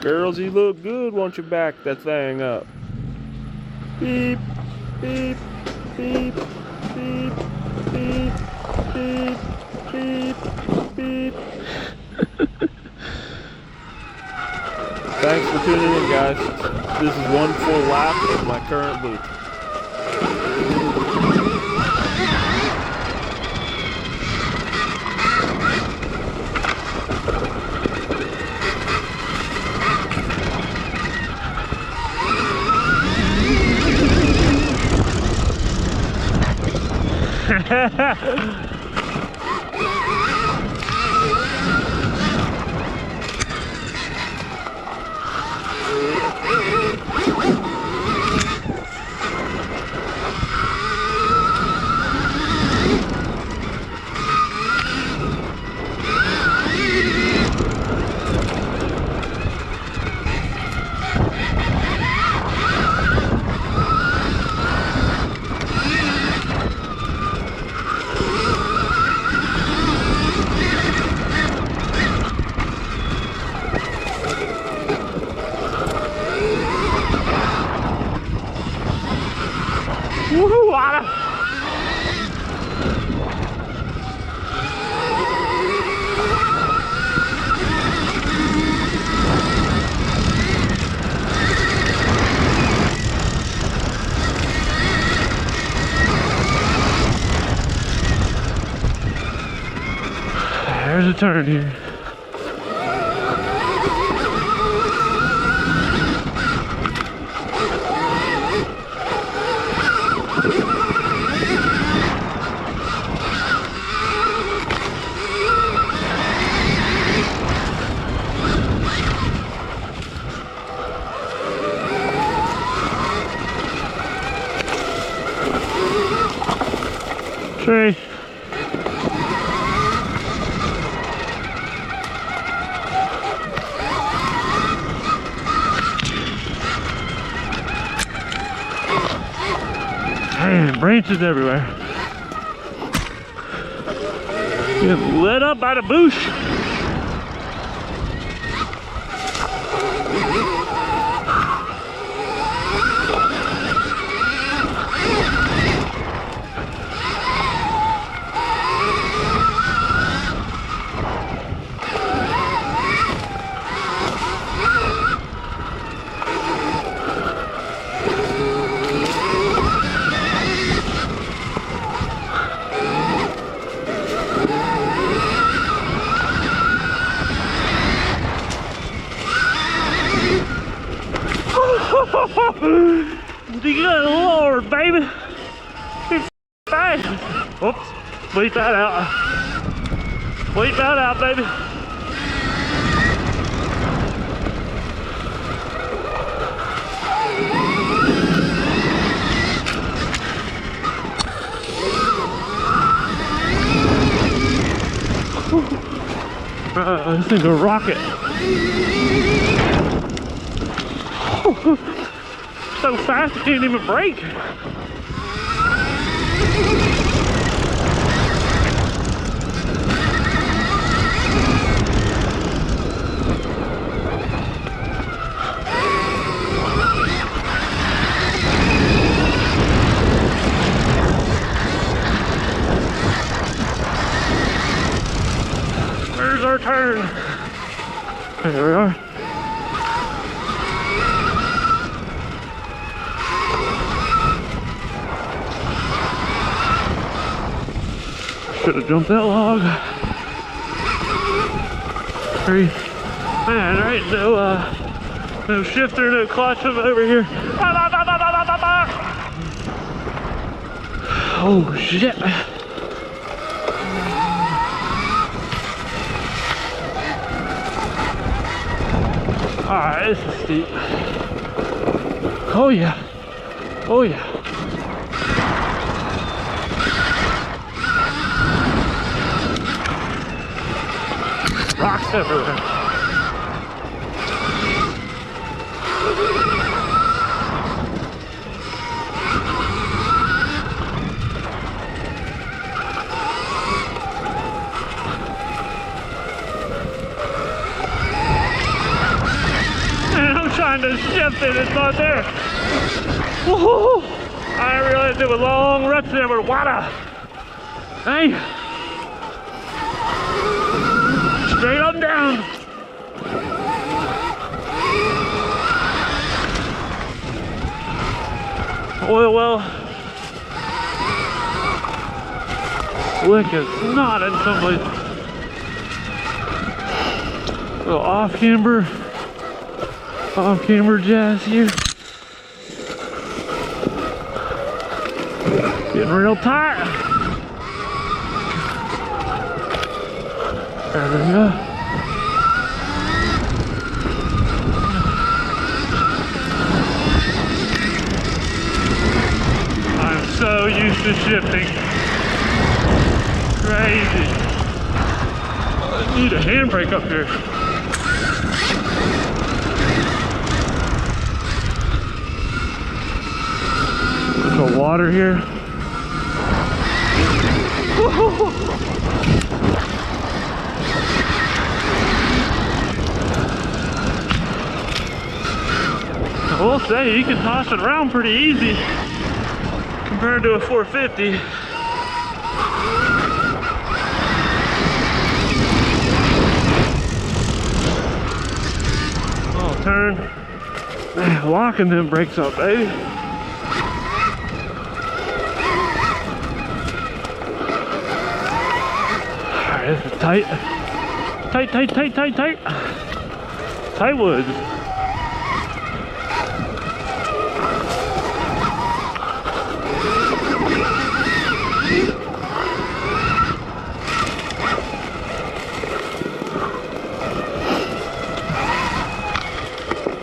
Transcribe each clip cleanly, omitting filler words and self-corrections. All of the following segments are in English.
Girls, you look good once you back that thing up. Beep, beep, beep, beep, beep, beep, beep, beep. Thanks for tuning in, guys. This is one full lap of my current loop. Woohoo, Anna! There's a turn here. Tree. Man, branches everywhere. Getting lit up by the bush. Good Lord, baby. It's fast. Oops. Bleep that out. Bleep that out, baby. This thing's a rocket. So fast it can't even brake. Where's our turn? There we are. Should have jumped that log. Man, there ain't no shifter, no clutch over here. Oh shit. Alright, this is steep. Oh yeah. Oh yeah. Rocks everywhere. trying to shift it, it's not there. Woohoo! I didn't realize there was long ruts there with water. Hey! Straight up and down. Oil well. Slick as snot in some places. Little off-camber jazz here. Getting real tight. There we go. I'm so used to shifting. Crazy. I need a handbrake up here. Some water here. I will say you can toss it around pretty easy compared to a 450. Oh, turn. Man, locking them brakes up, baby. Alright, this is tight. Tight, tight, tight, tight, tight. Tight woods.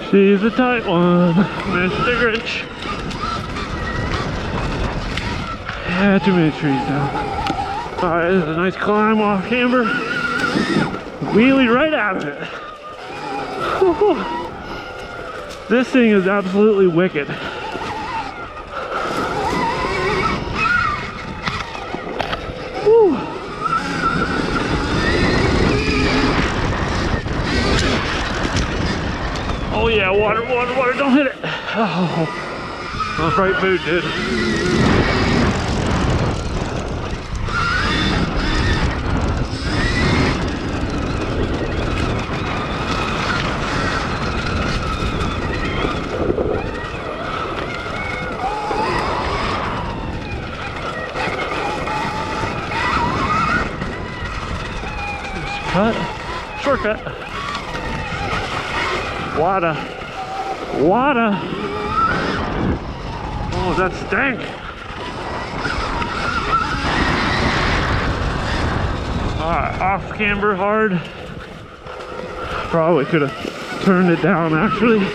She's a tight one, Mr. Grinch. Yeah, too many trees now. Alright, this is a nice climb off camber. Wheelie right out of it. Woo-hoo. This thing is absolutely wicked. Woo. Oh yeah, water, water, water, don't hit it. Oh, my right boot did. Cut, shortcut. Water. Water. Oh, that stank. Alright, off camber hard. Probably could have turned it down actually.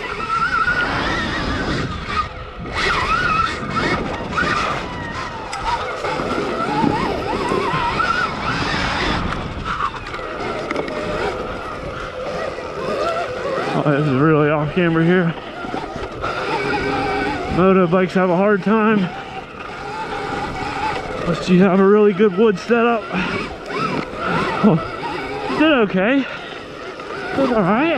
Oh, this is really off camber here. Moto bikes have a hard time unless you have a really good wood setup. Oh, you did okay. Did alright.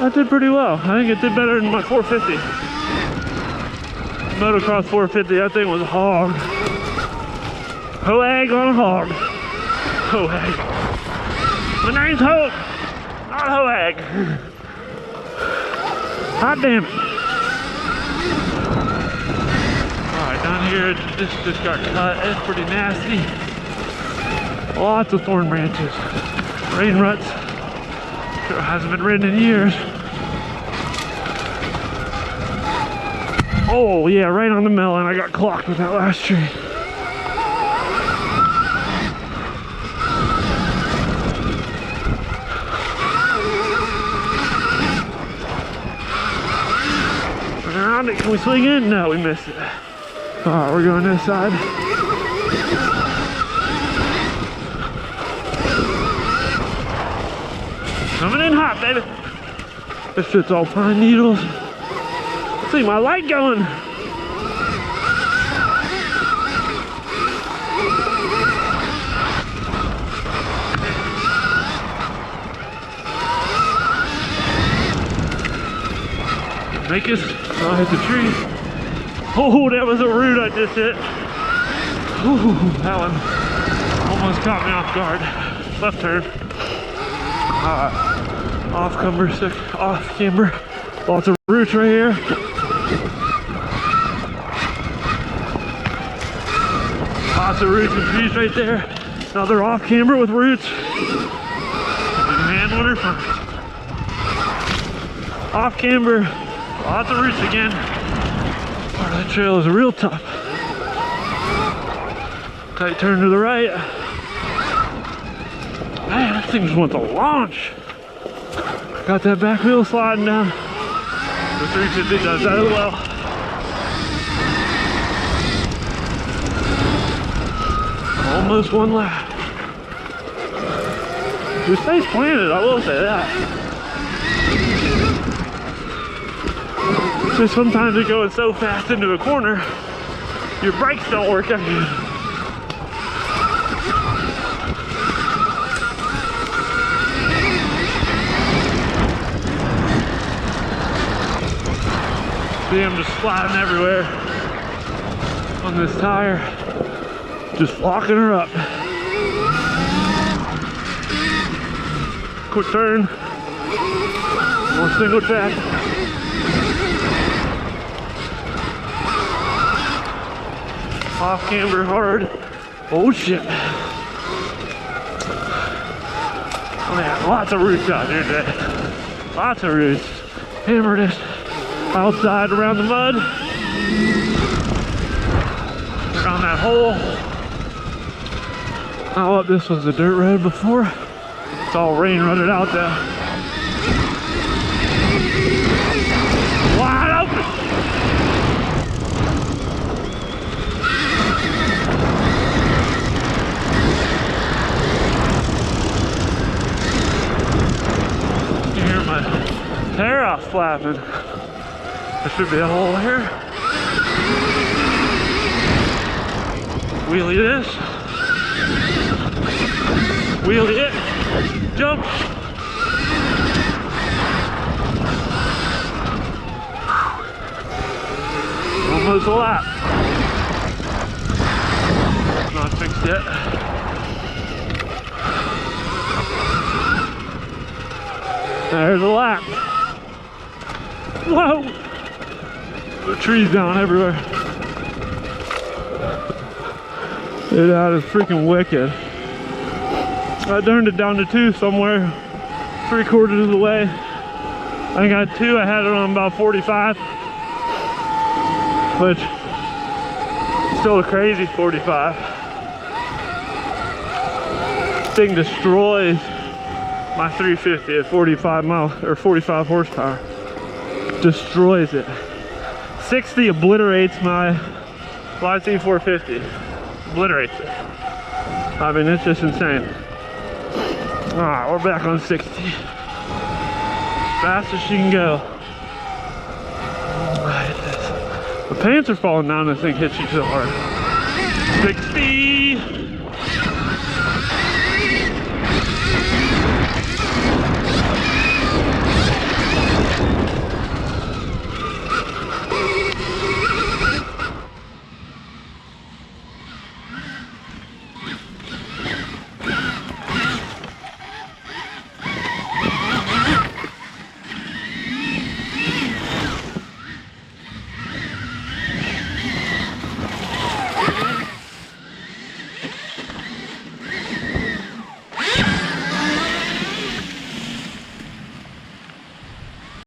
I did pretty well. I think it did better than my 450. Motocross 450, that thing was a hog. Hoag on a hog. Hoag. My name's Hoag, not Hoag. Hot damn it. Alright, down here, this just got cut. It's pretty nasty. Lots of thorn branches. Rain ruts. Sure hasn't been ridden in years. Oh yeah, right on the melon. I got clocked with that last tree. Can we swing in? No, we missed it. Alright, we're going this side. Coming in hot, baby. This shit's all pine needles. See my light going. make it. I'll hit the tree. Oh, that was a root I just hit. Ooh, that one almost caught me off guard. Left turn. Off camber. Lots of roots right here. Lots of roots and trees right there. Another off camber with roots. Handling her first. Off camber. Lots of roots again. Part of that trail is real tough. Tight turn to the right. Man, that thing just wants to launch. Got that back wheel sliding down. The 350 does that as well. Almost one lap. It stays planted, I will say that. So sometimes you're going so fast into a corner, your brakes don't work out. See, I'm just sliding everywhere on this tire, just locking her up. Quick turn, more single track. Off camber hard. Oh shit. Oh man, lots of roots out here today. Lots of roots. Hammered it outside around the mud. Around that hole. Oh, this was a dirt road before. It's all rain rutted out there. Wide open. You hear my hair off flapping. There should be a hole here. Wheelie this. Wheelie it. Jump. Almost a lap. Not fixed yet. There's a lap. Whoa! The trees down everywhere. Dude, that is freaking wicked. I turned it down to 2 somewhere, 3/4 of the way. I think I had 2, I had it on about 45. Which, still a crazy 45. This thing destroys my 350 at 45 horsepower. Destroys it. 60 obliterates my YC 450. Obliterates it. I mean, it's just insane. Alright, we're back on 60. Fast as she can go. The pants are falling down, this thing hits you so hard. 60!